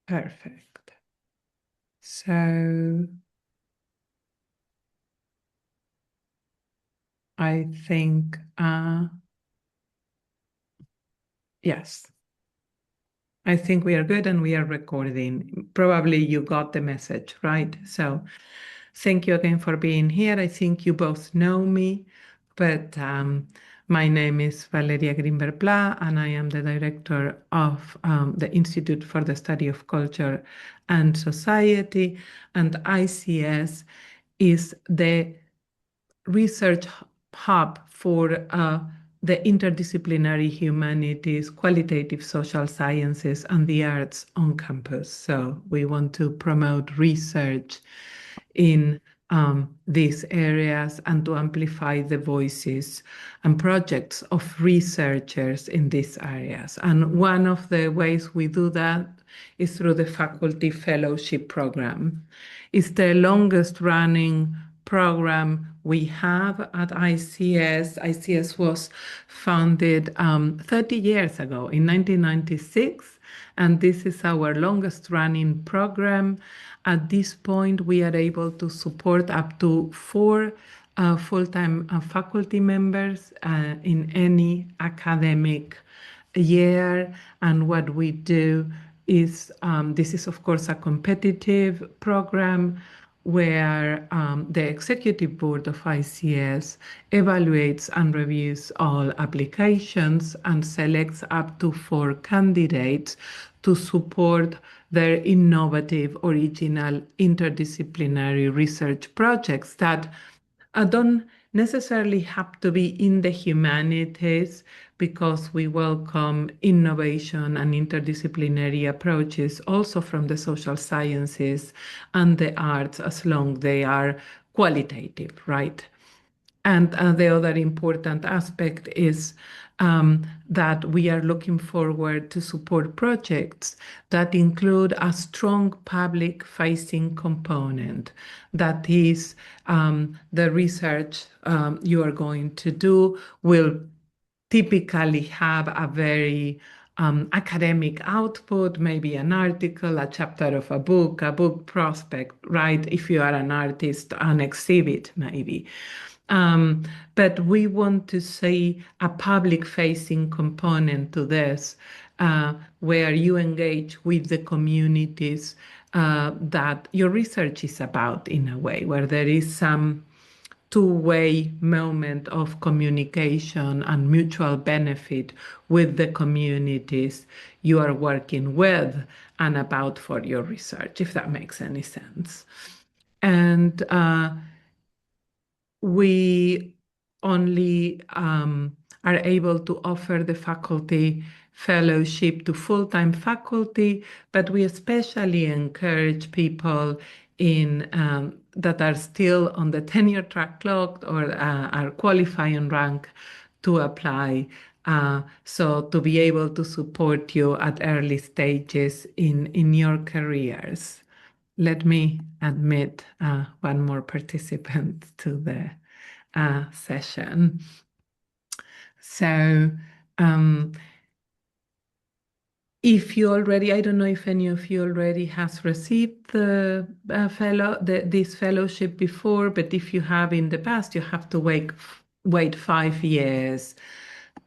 Perfect. So I think, yes, I think we are good and we are recording. Probably you got the message, right? So thank you again for being here. I think you both know me, but my name is Valeria Grimberg-Pla, and I am the director of the Institute for the Study of Culture and Society. And ICS is the research hub for the interdisciplinary humanities, qualitative social sciences, and the arts on campus. So we want to promote research in these areas and to amplify the voices and projects of researchers in these areas. And one of the ways we do that is through the faculty fellowship program. It's the longest running program we have at ICS. ICS was founded 30 years ago in 1996, and this is our longest running program. At this point, we are able to support up to 4 full-time faculty members in any academic year. And what we do is, this is of course a competitive program where the executive board of ICS evaluates and reviews all applications and selects up to 4 candidates to support their innovative, original, interdisciplinary research projects that don't necessarily have to be in the humanities, because we welcome innovation and interdisciplinary approaches also from the social sciences and the arts, as long they are qualitative, right? And the other important aspect is that we are looking forward to support projects that include a strong public-facing component. That is, the research you are going to do will typically have a very academic output, maybe an article, a chapter of a book prospect, right? If you are an artist, an exhibit, maybe. But we want to see a public-facing component to this, where you engage with the communities that your research is about, in a way, where there is some two-way moment of communication and mutual benefit with the communities you are working with and about for your research, if that makes any sense. And we only are able to offer the faculty fellowship to full-time faculty, but we especially encourage people in that are still on the tenure track clock or are qualifying rank to apply. So to be able to support you at early stages in your careers. Let me admit one more participant to the session. So if you already, I don't know if any of you already has received the this fellowship before, but if you have in the past, you have to wait 5 years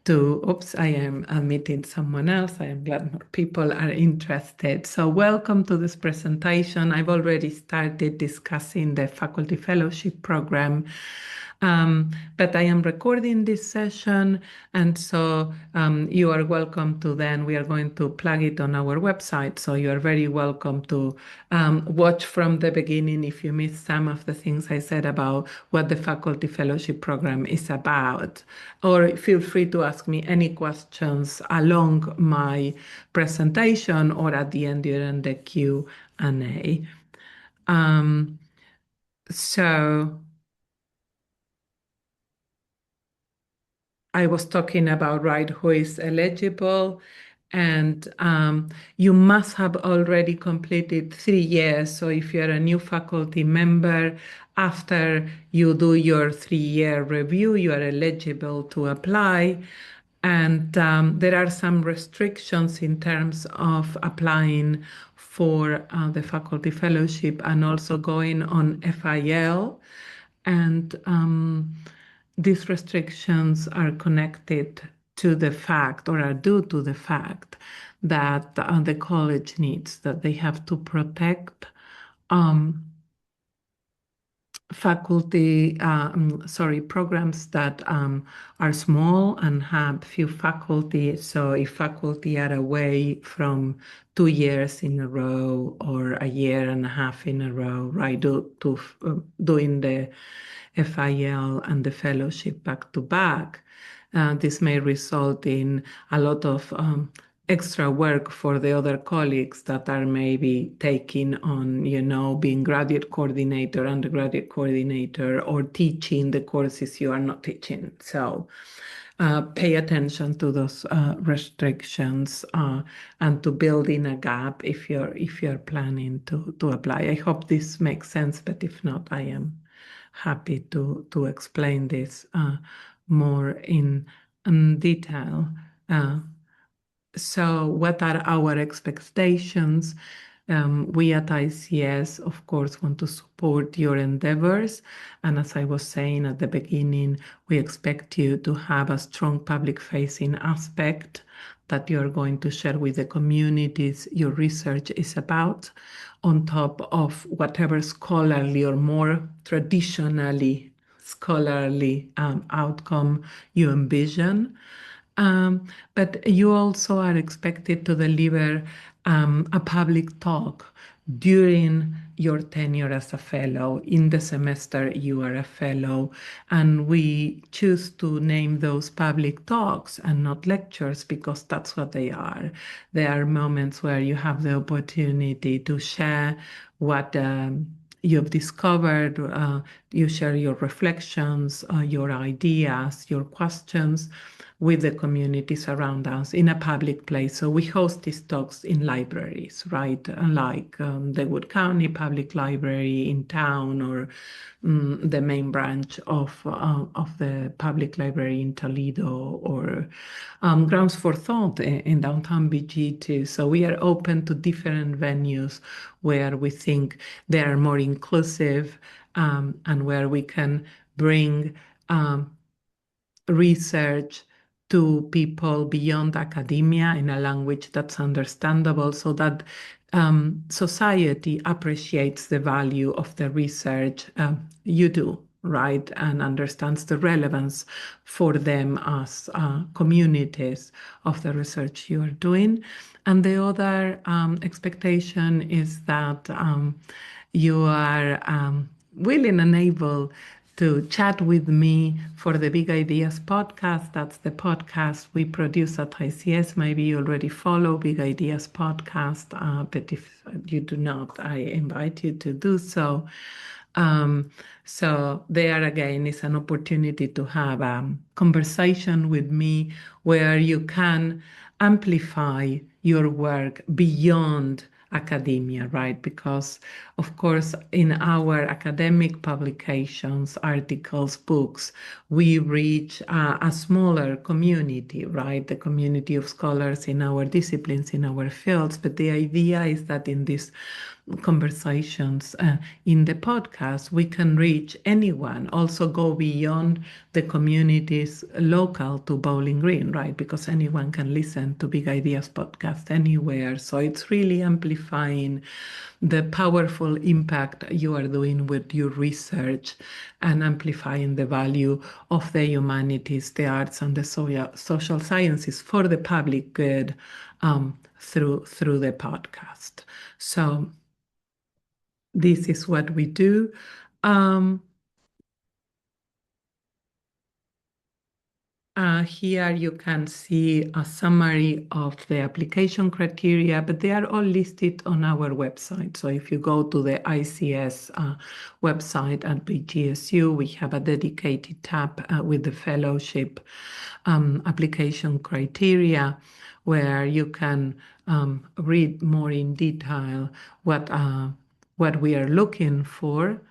to, oops, I am admitting someone else. I am glad more people are interested. So welcome to this presentation. I've already started discussing the faculty fellowship program. But I am recording this session, and so you are welcome to then, we are going to plug it on our website, so you are very welcome to watch from the beginning if you missed some of the things I said about what the faculty fellowship program is about. Or feel free to ask me any questions along my presentation or at the end during the Q&A. So I was talking about, right, who is eligible, and you must have already completed 3 years. So if you're a new faculty member, after you do your 3-year review, you are eligible to apply. And there are some restrictions in terms of applying for the faculty fellowship and also going on FIL. And these restrictions are connected to the fact or are due to the fact that the college needs that they have to protect um, programs that are small and have few faculty. So if faculty are away from 2 years in a row or a year and a half in a row, right, doing the FIL and the fellowship back to back, this may result in a lot of extra work for the other colleagues that are maybe taking on, being graduate coordinator, undergraduate coordinator, or teaching the courses you are not teaching. So pay attention to those restrictions and to build in a gap if you're planning to apply. I hope this makes sense, but if not, I am happy to explain this more in detail. So what are our expectations? We at ICS, of course, want to support your endeavors. And as I was saying at the beginning, we expect you to have a strong public-facing aspect that you're going to share with the communities your research is about, on top of whatever scholarly or more traditionally scholarly outcome you envision. But you also are expected to deliver a public talk during your tenure as a fellow. In the semester, you are a fellow, and we choose to name those public talks and not lectures because that's what they are. They are moments where you have the opportunity to share what you've discovered, you share your reflections, your ideas, your questions with the communities around us in a public place. So we host these talks in libraries, right? Like the Wood County Public Library in town, or the main branch of the public library in Toledo, or Grounds for Thought in downtown BG too. So we are open to different venues where we think they are more inclusive, and where we can bring research to people beyond academia in a language that's understandable, so that society appreciates the value of the research you do, right, and understands the relevance for them as communities of the research you are doing. And the other expectation is that you are willing and able to chat with me for the Big Ideas podcast. That's the podcast we produce at ICS. Maybe you already follow Big Ideas podcast, but if you do not, I invite you to do so. So there again is an opportunity to have a conversation with me where you can amplify your work beyond academia, right? Because, of course, in our academic publications, articles, books, we reach a smaller community, right? The community of scholars in our disciplines, in our fields. But the idea is that in these conversations in the podcast, we can reach anyone, also go beyond the communities local to Bowling Green, right? Because anyone can listen to Big Ideas podcast anywhere. So it's really amplifying the powerful impact you are doing with your research and amplifying the value of the humanities, the arts, and the social sciences for the public good through the podcast. So this is what we do. Here you can see a summary of the application criteria, but they are all listed on our website. So if you go to the ICS website at BGSU, we have a dedicated tab with the fellowship application criteria, where you can read more in detail what we are looking for.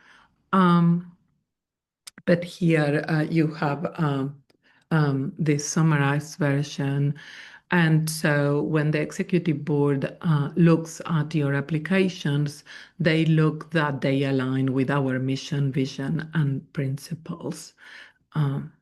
But here you have this summarized version. And so when the executive board looks at your applications, they look that they align with our mission, vision, and principles. Um,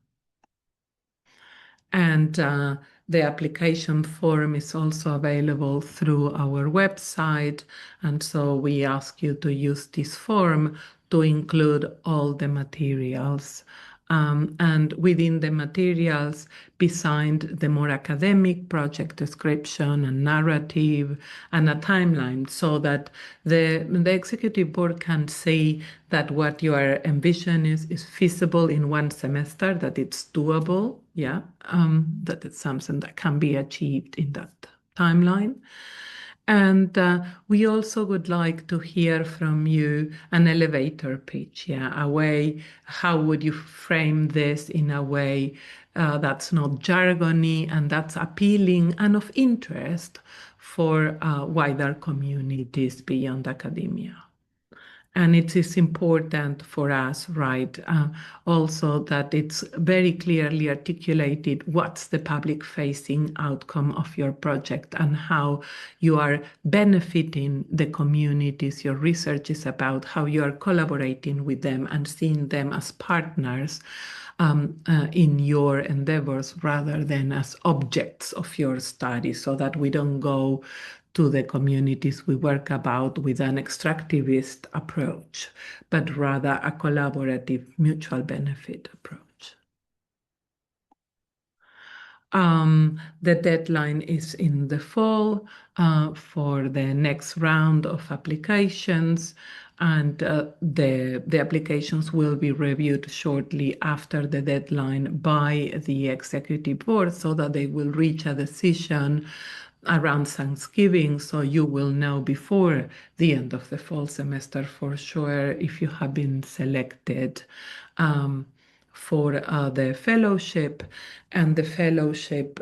and the application form is also available through our website. And so we ask you to use this form to include all the materials. And within the materials, beside the more academic project description and narrative and a timeline, so that the executive board can see that what you are envisioning is feasible in one semester, that it's doable, that it's something that can be achieved in that timeline. And we also would like to hear from you an elevator pitch, a way, how would you frame this in a way that's not jargony and that's appealing and of interest for wider communities beyond academia. And it is important for us, right, also that it's very clearly articulated what's the public-facing outcome of your project and how you are benefiting the communities your research is about, how you are collaborating with them and seeing them as partners in your endeavors rather than as objects of your study, so that we don't go to the communities we work about with an extractivist approach, but rather a collaborative mutual benefit approach. The deadline is in the fall for the next round of applications, and the applications will be reviewed shortly after the deadline by the executive board so that they will reach a decision around Thanksgiving. So you will know before the end of the fall semester for sure if you have been selected for the fellowship. And the fellowship,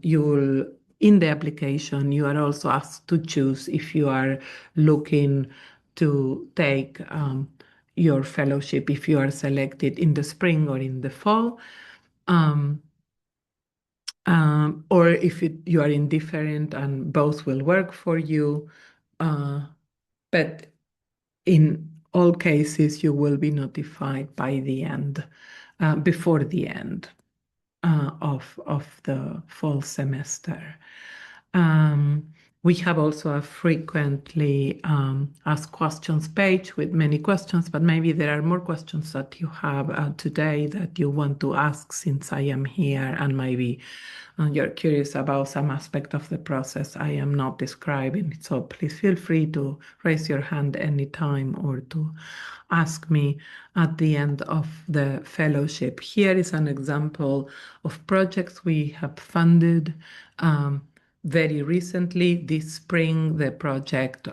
you'll in the application, you are also asked to choose if you are looking to take your fellowship, if you are selected in the spring or in the fall. Or if you are indifferent and both will work for you. But in all cases, you will be notified by the end, before the end of the fall semester. We have also a frequently asked questions page with many questions, but maybe there are more questions that you have today that you want to ask since I am here, and maybe you're curious about some aspect of the process I am not describing. So please feel free to raise your hand anytime or to ask me at the end of the fellowship. Here is an example of projects we have funded very recently. This spring, the project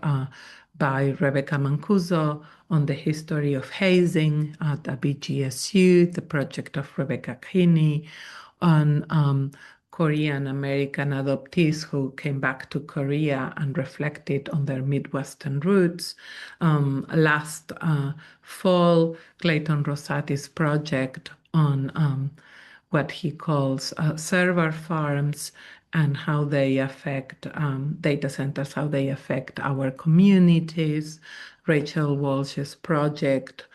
by Rebecca Mancuso on the history of hazing at a BGSU, the project of Rebecca Kinney on Korean American adoptees who came back to Korea and reflected on their Midwestern roots. Last fall, Clayton Rosati's project on what he calls server farms and how they affect data centers, how they affect our communities. Rachel Walsh's project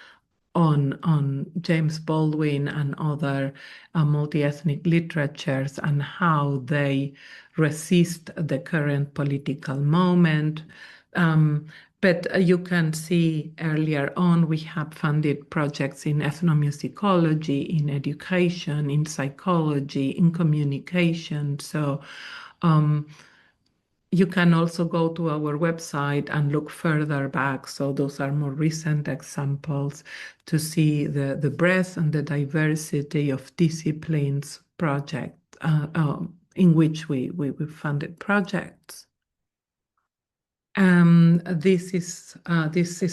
on James Baldwin and other multi-ethnic literatures and how they resist the current political moment. But you can see earlier on, we have funded projects in ethnomusicology, in education, in psychology, in communication. So you can also go to our website and look further back. So those are more recent examples to see the breadth and the diversity of disciplines project in which we funded projects. This is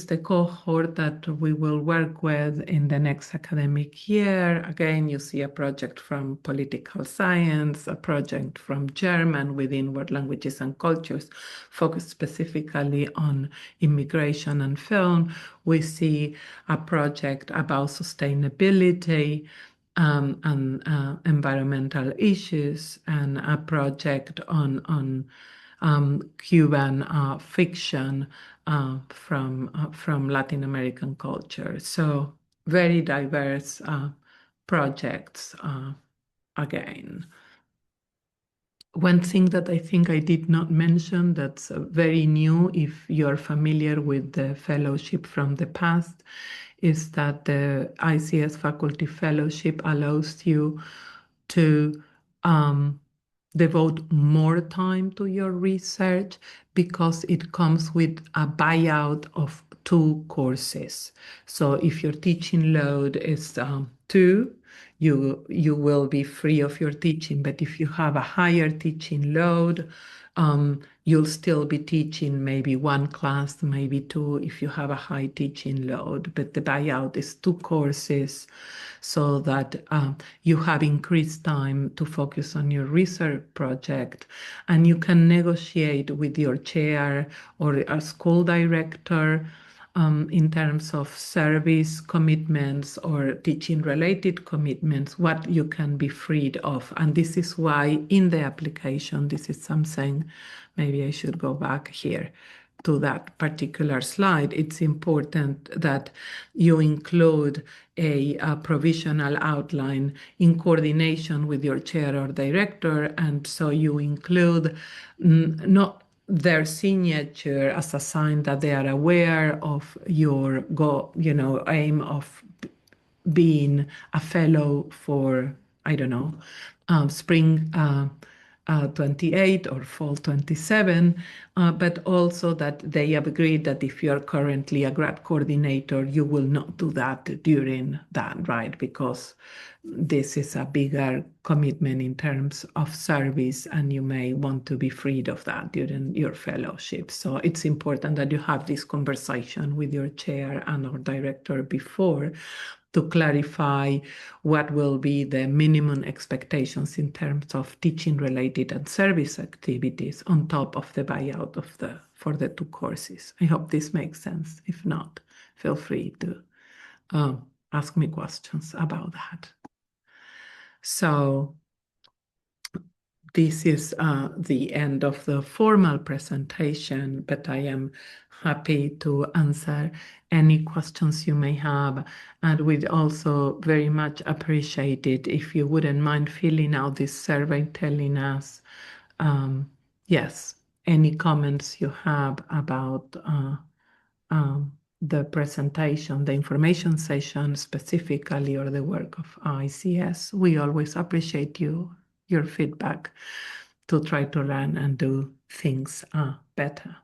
the cohort that we will work with in the next academic year. Again, you see a project from political science, a project from German within World Languages and Cultures, focused specifically on immigration and film. We see a project about sustainability and environmental issues, and a project on Cuban fiction from Latin American culture. So very diverse projects again. One thing that I think I did not mention that's very new, if you're familiar with the fellowship from the past, is that the ICS Faculty Fellowship allows you to devote more time to your research because it comes with a buyout of 2 courses. So if your teaching load is 2, you will be free of your teaching. But if you have a higher teaching load, you'll still be teaching maybe 1 class, maybe 2 if you have a high teaching load. But the buyout is 2 courses so that you have increased time to focus on your research project, and you can negotiate with your chair or a school director in terms of service commitments or teaching related commitments, what you can be freed of. And this is why in the application, this is something, maybe I should go back here to that particular slide. It's important that you include a provisional outline in coordination with your chair or director. And so you include not their signature as a sign that they are aware of your aim of being a fellow for, I don't know, spring 28 or fall 27, but also that they have agreed that if you're currently a grad coordinator, you will not do that during that, right? Because this is a bigger commitment in terms of service, and you may want to be freed of that during your fellowship. So it's important that you have this conversation with your chair and or director before to clarify what will be the minimum expectations in terms of teaching related and service activities on top of the buyout for the 2 courses. I hope this makes sense. If not, feel free to ask me questions about that. So this is the end of the formal presentation, but I am happy to answer any questions you may have. And we'd also very much appreciate it if you wouldn't mind filling out this survey telling us, yes, any comments you have about the presentation, the information session specifically, or the work of ICS. We always appreciate your feedback to try to learn and do things better.